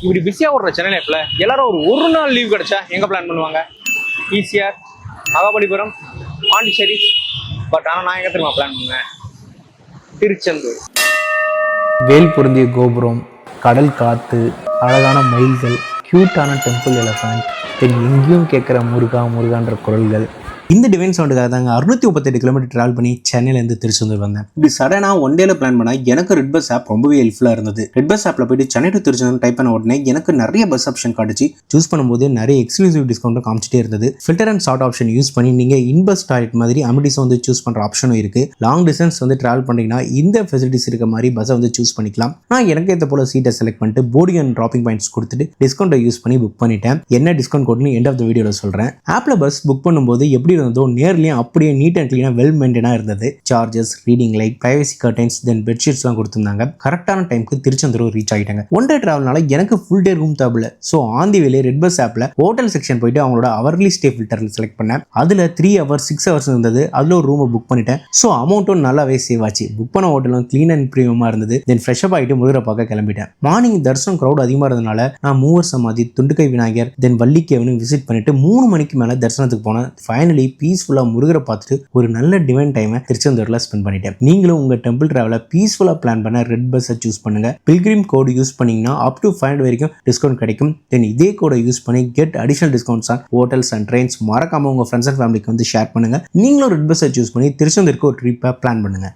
இப்படி பிஸியாக ஓடுற சென்னை லைஃப்ல எல்லாரும் ஒரு நாள் லீவ் கிடைச்சா எங்கே பிளான் பண்ணுவாங்க? ஈசிஆர், மகாபலிபுரம், பாண்டிச்சேரி. பட் ஆனால் நான் எங்கே தெரியுமா பிளான் பண்ணுவேன்? திருச்செந்தூர். வேல் பொருந்திய கோபுரம், கடல் காற்று, அழகான மயில்கள், க்யூட்டான டெம்பிள் எலஃபண்ட், தென் எங்கேயும் கேட்குற முருகா முருகான்ற குரல்கள். இந்த டிவைன் சவுண்டுக்காக தாங்க 638 கிலோமீட்டர் ட்ராவல் பண்ணி சென்னையிலேருந்து திருச்செந்தூர் வந்தேன். இப்படி சடனாக ஒன் டேல பிளான் பண்ணால் எனக்கு ரெட் பஸ் ஆப் ரொம்பவே ஹெல்ப்ஃபுல்லாக இருந்தது. ரெட் பஸ் ஆப்பில் போயிட்டு சென்னை டு திருச்செந்தூர் டைப் பண்ண உடனே எனக்கு நிறைய பஸ் ஆப்ஷன் காட்டுச்சு. சூஸ் பண்ணும்போது நிறைய எக்ஸ்க்ளூசிவ் டிஸ்கவுண்ட்டும் காமிச்சிட்டே இருந்தது. Filter and short option use பண்ணி நீங்கள் இன்பஸ் டாய்லெட் மாதிரி அமிட்டிஸ் வந்து சூஸ் பண்ணுற ஆப்ஷனும் இருக்குது. லாங் டிஸ்டன்ஸ் வந்து ட்ராவல் பண்ணிங்கன்னா இந்த ஃபெசிலிட்டிஸ் இருக்க மாதிரி பஸ்ஸை வந்து சூஸ் பண்ணிக்கலாம். நான் எனக்கு ஏற்ற போல சீட்டை செலக்ட் பண்ணிட்டு போர்டிங் அண்ட் ட்ராப்பிங் பாயிண்ட்ஸ் கொடுத்துட்டு டிஸ்கவுண்ட்டை யூஸ் பண்ணி புக் பண்ணிட்டேன். என்ன டிஸ்கவுண்ட் கோட்னு எண்ட் ஆஃப் த வீடியோவில் சொல்கிறேன். ஆப்பில் பஸ் புக் பண்ணும்போது எப்படி இருந்ததோ நேர்லேயும் அப்படியே நீட் அண்ட் கிளீனாக வெல் மெயின்டைனாக இருந்தது. Chargers, reading light, privacy curtains, then பெட்ஷீட்ஸ்லாம் கொடுத்துருந்தாங்க. கரெக்டான டைமுக்கு திருச்செந்தூர் ரீச் ஆகிட்டாங்க. ஒன் டே ட்ராவல்னால எனக்கு ஃபுல் டே ரூம் தேவையில்ல. So on the way red bus ஆப்பில் ஹோட்டல் செக்ஷன் போயிட்டு அவங்களோட அவர்லி ஸ்டே ஃபில்டரில் செலக்ட் பண்ணேன். அதில் 3 hours 6 hours இருந்தது. அதில் ஒரு ரூமை புக் பண்ணிட்டேன். ஸோ அமௌண்ட்டும் நல்லாவே சேவ் ஆச்சு. புக் பண்ண ஹோட்டலும் க்ளீன் அண்ட் ப்ரீமியமாக இருந்தது. தென் ஃப்ரெஷ்அப் ஆகிட்டு முருகரை பார்க்க கிளம்பிட்டேன். மார்னிங் தரிசனம் க்ரௌட் அதிகமாக இருந்ததுனால நான் மூவர் சமாதி, துண்டுக்கை விநாயகர், தென் வள்ளிக்கேவனு விசிட் பண்ணிட்டு 3 மணிக்கு மேலே தரிசனத்துக்கு போனேன். ஃபைனலி பீஸ்ஃபுல்லாக முருகரை பார்த்துட்டு ஒரு நல்ல டிவைன் டைமை திருச்செந்தூர்ல ஸ்பெண்ட் பண்ணிட்டேன். நீங்களும் உங்க டெம்பிள் டிராவலை பீஸ்ஃபுல்லா பிளான் பண்ண ரெட் பஸ்ஸை சூஸ் பண்ணுங்க. பில்கிரிம் கோடு யூஸ் பண்ணீங்கன்னா அப் டு 500 வரைக்கும் டிஸ்கவுண்ட் கிடைக்கும். தென் இதே கோடை யூஸ் பண்ணி get additional discounts on hotels and trains. மறக்காம உங்க ஃப்ரெண்ட்ஸ் அண்ட் ஃபேமிலிக்கு வந்து ஷேர் பண்ணுங்க. நீங்களும் ரெட் பஸ்ஸை சூஸ் பண்ணி திருச்செந்தூருக்கு ஒரு ட்ரிப்பை பிளான் பண்ணுங்க.